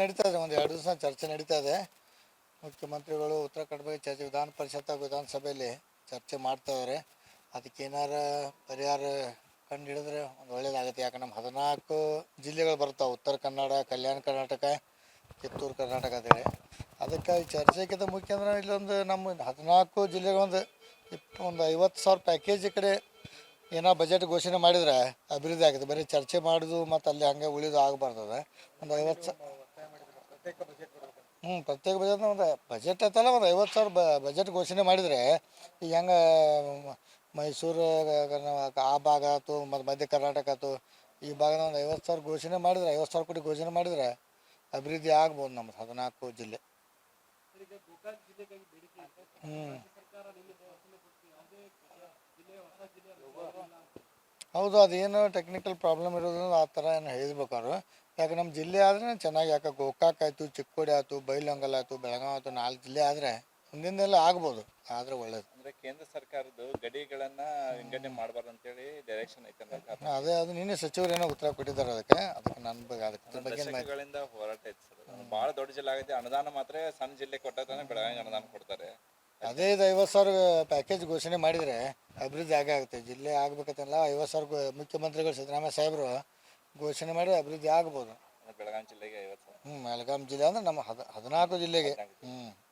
ನಡೀತಾ ಇದೆ, ಒಂದು 2 ದಿವಸ ಚರ್ಚೆ ನಡೀತಾ ಇದೆ. ಮುಖ್ಯಮಂತ್ರಿಗಳು ಉತ್ತರ ಕನ್ನಡ ಬಗ್ಗೆ ಚರ್ಚೆ ವಿಧಾನ ಪರಿಷತ್ ವಿಧಾನಸಭೆಯಲ್ಲಿ ಚರ್ಚೆ ಮಾಡ್ತಾ ಇದ್ದಾರೆ. ಅದಕ್ಕೇನಾರ ಪರಿಹಾರ ಕಂಡು ಹಿಡಿದ್ರೆ ಒಂದು ಒಳ್ಳೇದಾಗುತ್ತೆ. ಯಾಕಂದ್ರೆ ನಮ್ಮ 14 ಜಿಲ್ಲೆಗಳು ಬರ್ತಾವೆ, ಉತ್ತರ ಕನ್ನಡ, ಕಲ್ಯಾಣ ಕರ್ನಾಟಕ, ಕಿತ್ತೂರು ಕರ್ನಾಟಕ ಅಂತೇಳಿ. ಅದಕ್ಕಾಗಿ ಚರ್ಚೆಗಿಂತ ಮುಖ್ಯ ಅಂದ್ರೆ ಇಲ್ಲೊಂದು ನಮ್ಮ 14 ಜಿಲ್ಲೆಗೊಂದು 50,000 ಪ್ಯಾಕೇಜ್ ಈ ಕಡೆ ಏನೋ ಬಜೆಟ್ ಘೋಷಣೆ ಮಾಡಿದ್ರೆ ಅಭಿವೃದ್ಧಿ ಆಗುತ್ತೆ. ಬರೀ ಚರ್ಚೆ ಮಾಡೋದು ಮತ್ತು ಅಲ್ಲಿ ಹಂಗೆ ಉಳಿದು ಆಗಬಾರ್ದದ. ಒಂದು 50 ಪ್ರತ್ಯೇಕ ಬಜೆಟ್ ಒಂದು ಬಜೆಟ್ ಐತಲ್ಲ, ಒಂದು 50,000 ಬಜೆಟ್ ಘೋಷಣೆ ಮಾಡಿದರೆ ಈಗ ಹೆಂಗೆ ಮೈಸೂರು ಆ ಭಾಗ ಆಯ್ತು ಮತ್ತು ಮಧ್ಯ ಕರ್ನಾಟಕ ಆಯ್ತು, ಈ ಭಾಗದ ಒಂದು 50,000 ಘೋಷಣೆ ಮಾಡಿದರೆ 50,000 ಕೋಟಿ ಘೋಷಣೆ ಮಾಡಿದರೆ ಅಭಿವೃದ್ಧಿ ಆಗ್ಬೋದು ನಮ್ಮ 14 ಜಿಲ್ಲೆ. ಹೌದು, ಅದೇನು ಟೆಕ್ನಿಕಲ್ ಪ್ರಾಬ್ಲಮ್ ಇರೋದ್ರಿಂದ ಆ ಥರ ಏನು ಹೇಳ್ಬೇಕಾದ್ರು. ಯಾಕೆ ನಮ್ಮ ಜಿಲ್ಲೆ ಆದರೆ ಚೆನ್ನಾಗಿ, ಯಾಕೆ ಗೋಕಾಕ್ ಆಯಿತು, ಚಿಕ್ಕೋಡಿ ಆಯಿತು, ಬೈಲಹೊಂಗಲ ಆಯಿತು, ಬೆಳಗಾವಿ ಆಯಿತು, 4 ಜಿಲ್ಲೆ ಆದರೆ ಮುಂದಿನೆಲ್ಲ ಆಗ್ಬೋದು, ಆದರೆ ಒಳ್ಳೇದು. ಅಂದರೆ ಕೇಂದ್ರ ಸರ್ಕಾರದ್ದು ಗಡಿಗಳನ್ನು ವಿಂಗಡಣೆ ಮಾಡಬಾರ್ದು ಅಂತೇಳಿ ಡೈರೆಕ್ಷನ್ ಐತೆ. ಅದು ನಿನ್ನೆ ಸಚಿವರು ಏನೋ ಉತ್ತರ ಕೊಟ್ಟಿದ್ದಾರೆ ಅದಕ್ಕೆ ನನ್ನ ಬಗ್ಗೆ ದಶಕಗಳಿಂದ ಹೋರಾಟ ಐತೆ ಸರ್. ಭಾಳ ದೊಡ್ಡ ಜಿಲ್ಲೆ ಆಗಿದೆ, ಅನುದಾನ ಮಾತ್ರ ಸಣ್ಣ ಜಿಲ್ಲೆ ಕೊಟ್ಟಾಗ ಬೆಳಗಾವಿ ಅನುದಾನ ಕೊಡ್ತಾರೆ. ಅದೇ 50,000 ಪ್ಯಾಕೇಜ್ ಘೋಷಣೆ ಮಾಡಿದರೆ ಅಭಿವೃದ್ಧಿ ಆಗುತ್ತೆ. ಜಿಲ್ಲೆ ಆಗ್ಬೇಕಂತಲ್ಲ, 50,000 ಮುಖ್ಯಮಂತ್ರಿಗಳು ಸಿದ್ದರಾಮಯ್ಯ ಸಾಹೇಬರು ಘೋಷಣೆ ಮಾಡಿ ಅಭಿವೃದ್ಧಿ ಆಗ್ಬೋದು. ಬೆಳಗಾವಿ ಜಿಲ್ಲೆಗೆ 50,000. ಬೆಳಗಾವಿ ಜಿಲ್ಲೆ ಅಂದ್ರೆ ನಮ್ಮ 14 ಜಿಲ್ಲೆಗೆ.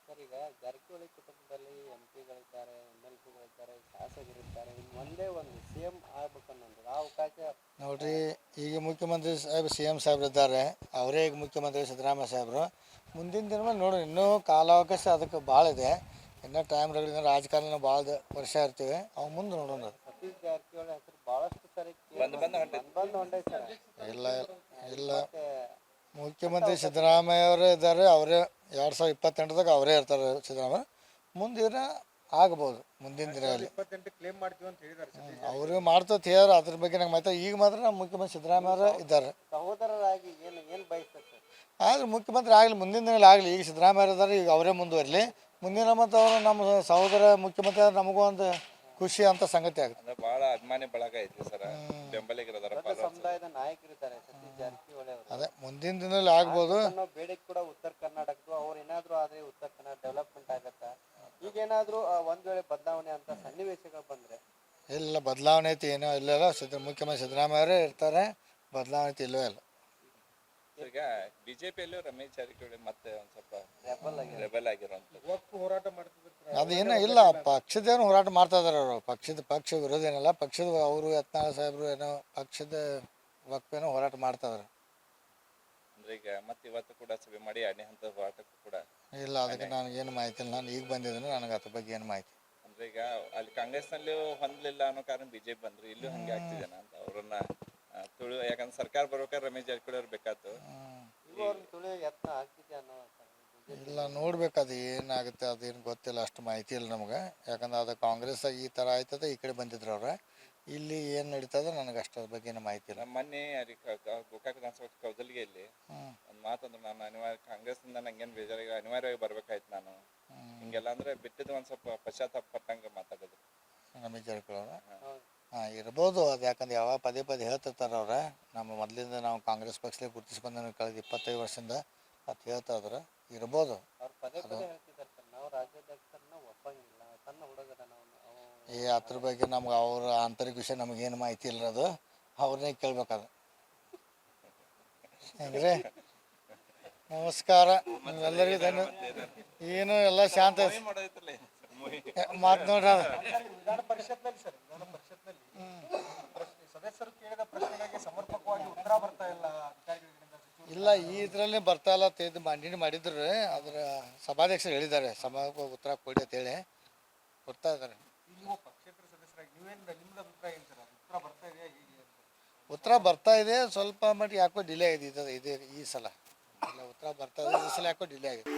ಸರ್, ಈಗ ಜಾರಕಿಹೊಳಿ ಕುಟುಂಬದಲ್ಲಿ MP ಗಳಿದ್ದಾರೆ, MLP ಗಳಿದ್ದಾರೆ, ಶಾಸಕರಿದ್ದಾರೆ, ಒಂದೇ ಒಂದು CM ಆಗ್ಬೇಕನ್ನೋದು ಆ ಅವಕಾಶ ನೋಡ್ರಿ. ಈಗ ಮುಖ್ಯಮಂತ್ರಿ CM ಸಾಹೇಬ್ರು ಇದ್ದಾರೆ, ಅವರೇ ಈಗ ಮುಖ್ಯಮಂತ್ರಿ ಸಿದ್ದರಾಮಯ್ಯ ಸಾಹೇಬರು. ಮುಂದಿನ ದಿನದಲ್ಲಿ ನೋಡ್ರಿ, ಇನ್ನೂ ಕಾಲಾವಕಾಶ ಅದಕ್ಕೆ ಭಾಳ ಇದೆ. ಇನ್ನೂ ಟೈಮ್ ರಗಡಿನ ರಾಜಕಾರಣ ಭಾಳ ವರ್ಷ ಇರ್ತೀವಿ, ಅವು ಮುಂದೆ ನೋಡೋಣ. ಸತೀಶ್ ಜಾರಕಿಹೊಳಿ ಹೆಸರು ಭಾಳಷ್ಟು ಸರಿ ಇಲ್ಲ ಮುಖ್ಯಮಂತ್ರಿ ಸಿದ್ದರಾಮಯ್ಯ ಅವರೇ ಇದ್ದಾರೆ. ಅವರೇ 2028ದಾಗ ಅವರೇ ಇರ್ತಾರೆ ಸಿದ್ದರಾಮಯ್ಯ. ಮುಂದಿನ ಆಗ್ಬೋದು ಮುಂದಿನ ದಿನದಲ್ಲಿ. 28 ಕ್ಲೇಮ್ ಮಾಡ್ತೀವಿ ಅಂತ ಹೇಳಿದ್ದಾರೆ. ಅವರು ಮಾಡ್ತೋತ್ ಹೇಳ್ಯಾರ, ಅದ್ರ ಬಗ್ಗೆ ನಂಗೆ ಮಾಹಿತಿ. ಈಗ ಮಾತ್ರ ನಮ್ಮ ಮುಖ್ಯಮಂತ್ರಿ ಸಿದ್ದರಾಮಯ್ಯ ಅವರೇ ಇದ್ದಾರೆ. ಸಹೋದರರಾಗಿ ಏನು ಬಯಸ್ತಾರೆ ಸರ್? ಆದ್ರೆ ಮುಖ್ಯಮಂತ್ರಿ ಆಗಲಿ, ಮುಂದಿನ ದಿನದಲ್ಲಿ ಆಗಲಿ. ಈಗ ಸಿದ್ದರಾಮಯ್ಯ ಇದ್ದಾರೆ, ಈಗ ಅವರೇ ಮುಂದುವರಲಿ. ಮುಂದಿನ ಮತ್ತು ಅವರು ನಮ್ಮ ಸಹೋದರ ಮುಖ್ಯಮಂತ್ರಿ ಆದ್ರೆ ನಮಗೂ ಒಂದು ಖುಷಿ ಅಂತ ಸಂಗತಿ ಆಗುತ್ತೆ. ಭಾಳ ಅಭಿಮಾನಿ ಬಳಗ ಐತಿ ಸರ್, ಬೆಂಬಲಿಗರ ಸಮುದಾಯದ ನಾಯಕರಿದ್ದಾರೆ ಸತೀಶ್ ಜಾರಕಿಹೊಳಿ ಅವರು. ಅದೇ ಮುಂದಿನ ದಿನದಲ್ಲಿ ಆಗ್ಬೋದು. ಬೇಡಿಕೆ ಕೂಡ ಉತ್ತರ ಕರ್ನಾಟಕದ್ದು, ಅವ್ರು ಏನಾದರೂ ಆದರೆ ಉತ್ತರ ಕನ್ನಡ ಡೆವಲಪ್ಮೆಂಟ್ ಆಗತ್ತಾ? ಈಗೇನಾದರೂ ಒಂದು ವೇಳೆ ಬದಲಾವಣೆ ಅಂತ ಸನ್ನಿವೇಶಗಳು ಬಂದರೆ? ಇಲ್ಲ, ಬದಲಾವಣೆ ಐತಿ ಏನೋ ಇಲ್ಲಲ್ಲ. ಮುಖ್ಯಮಂತ್ರಿ ಸಿದ್ದರಾಮಯ್ಯ ಅವರೇ ಇರ್ತಾರೆ, ಬದಲಾವಣೆ ಐತಿ ಇಲ್ಲವೇ ಇಲ್ಲ. ಈಗ ಬಿಜೆಪಿಯಲ್ಲೂ ರಮೇಶ್ ಜಾರಕಿಹೊಳಿ ಮತ್ತೆ ಒಂದು ಸ್ವಲ್ಪ ರೆಬಲ್ ಆಗಿರುವಂಥದ್ದು ಹೋರಾಟ ಮಾಡ್ತಿದ್ರು. ಅದೇನೋ ಇಲ್ಲ, ಪಕ್ಷದೇನು ಹೋರಾಟ ಮಾಡ್ತಾ ಇದಾರೆ ಅವರು. ಪಕ್ಷ ವಿರೋಧ ಏನಲ್ಲ, ಪಕ್ಷದ ಅವರು ಯತ್ನಾಳ್ ಸಾಹೇಬರು ಏನೋ ಪಕ್ಷದ ವಕ್ಫೇನೋ ಹೋರಾಟ ಮಾಡ್ತಾ ಇದಾರೆ. ಅಂದ್ರೆ ಈಗ ಮತ್ತೆ ಇವತ್ತು ಕೂಡ ಸಭೆ ಮಾಡಿ 2ನೇ ಹಂತದ ಹೋರಾಟಕ್ಕೂ ಕೂಡ ಇಲ್ಲ, ಅದಕ್ಕೆ ನನಗೇನು ಮಾಹಿತಿ ಇಲ್ಲ. ನಾನು ಈಗ ಬಂದಿದ್ದೀನಿ, ನನಗೆ ಅದ್ರ ಬಗ್ಗೆ ಏನು ಮಾಹಿತಿ. ಅಂದ್ರೆ ಈಗ ಅಲ್ಲಿ ಕಾಂಗ್ರೆಸ್ನಲ್ಲೂ ಹೊಂದಲಿಲ್ಲ ಅನ್ನೋ ಕಾರಣ ಬಿಜೆಪಿ ಬಂದ್ರು, ಇಲ್ಲೂ ಹಂಗೆ ಆಗ್ತಿದೇನ ಅಂತ ಅವ್ರನ್ನ ಯಾಕಂದ್ರೆ ಸರ್ಕಾರ ಬರ್ಬೇಕಾದ್ರೆ ರಮೇಶ್ ಜಾರಕಿಹೊಳಿ ಅವ್ರು ಬೇಕಾಯ್ತು. ಇಲ್ಲ, ನೋಡ್ಬೇಕು ಅದು ಏನಾಗುತ್ತೆ, ಅದೇನು ಗೊತ್ತಿಲ್ಲ, ಅಷ್ಟು ಮಾಹಿತಿ ಇಲ್ಲ ನಮ್ಗೆ. ಯಾಕಂದ್ರೆ ಅದು ಕಾಂಗ್ರೆಸ್ ಈ ಥರ ಆಯ್ತದ, ಈ ಕಡೆ ಬಂದಿದ್ರು ಅವ್ರ. ಇಲ್ಲಿ ಏನು ನಡೀತದ ನನಗೆ ಅಷ್ಟರ ಬಗ್ಗೆ ಏನು ಮಾಹಿತಿ ಇಲ್ಲ. ಮೊನ್ನೆ ಗೋಕಾಕ್ ವಿಧಾನಸಭಾ ಕೌದಲ್ಗಿಯಲ್ಲಿ ಒಂದು ಮಾತಂದ್ರೆ, ನಾನು ಅನಿವಾರ್ಯ ಕಾಂಗ್ರೆಸ್ನಿಂದ ನಂಗೇನು ಬೇಜಾರಾಗಿ ಅನಿವಾರ್ಯವಾಗಿ ಬರ್ಬೇಕಾಯ್ತು ನಾನು ಹಿಂಗೆಲ್ಲ ಅಂದ್ರೆ ಬಿಟ್ಟಿದ್ದು ಒಂದು ಸ್ವಲ್ಪ ಪಶ್ಚಾತ್ತಾಪ ಪಟ್ಟಂಗೆ ಮಾತಾಡಿದ್ರು ರಮೇಶ್ ಜಾರಕಿಹೊಳಿ ಅವ್ರ. ಇರ್ಬೋದು ಅದು. ಯಾಕಂದ್ರೆ ಯಾವಾಗ ಪದೇ ಪದೇ ಹೇಳ್ತಿರ್ತಾರೆ ಅವ್ರ. ನಮ್ಮ ಮೊದಲಿಂದ ನಾವು ಕಾಂಗ್ರೆಸ್ ಪಕ್ಷದಲ್ಲಿ ಗುರುತಿಸಿ ಬಂದ ಕಳೆದ 25 ವರ್ಷದಿಂದ ಅದು ಹೇಳ್ತಾ ಇದ್ರೆ ಇರ್ಬೋದು. ಅದ್ರ ಬಗ್ಗೆ ನಮ್ಗೆ ಅವ್ರ ಆಂತರಿಕ ವಿಷಯ ನಮಗೇನು ಮಾಹಿತಿ ಇಲ್ಲರದು, ಅವ್ರನ್ನೇ ಕೇಳ್ಬೇಕದು. ಹೆಂಗ್ರಿ, ನಮಸ್ಕಾರ ಎಲ್ಲರಿಗೂ ಧನ್ಯವಾದ. ಏನು ಎಲ್ಲ ಶಾಂತ ಮಾತು ನೋಡ್ರಿ. ವಿಧಾನ ಪರಿಷತ್ನಲ್ಲಿ ಸದಸ್ಯರು ಕೇಳಿದ ಪ್ರಶ್ನೆಗಳಿಗೆ ಸಮರ್ಪಕವಾಗಿ ಉತ್ತರ ಬರ್ತಾ ಇಲ್ಲ ಇಲ್ಲ, ಈ ಇದರಲ್ಲಿ ಬರ್ತಾ ಇಲ್ಲ ತೆಗೆದು ಮಂಡನೆ ಮಾಡಿದ್ರು. ಅದರ ಸಭಾಧ್ಯಕ್ಷರು ಹೇಳಿದ್ದಾರೆ ಸಮರ್ಪಕ ಉತ್ತರ ಕೊಡಿ ಅಂತ ಹೇಳಿ ಕೊಡ್ತಾ ಇದ್ದಾರೆ. ಪಕ್ಷೇತರ ಸದಸ್ಯರಾಗಿ ನಿಮ್ದು ಅಭಿಪ್ರಾಯ ಏನು ಸರ್? ಉತ್ತರ ಬರ್ತಾ ಇದೆಯಾ? ಉತ್ತರ ಬರ್ತಾ ಇದೆ, ಸ್ವಲ್ಪ ಮಟ್ಟಿಗೆ ಯಾಕೋ ಡಿಲೇ ಆಗಿದೆ. ಇದೆ ಈ ಸಲ ಉತ್ತರ ಬರ್ತಾ ಇದೆ, ಈ ಸಲ ಯಾಕೋ ಡಿಲೇ ಆಗಿದೆ.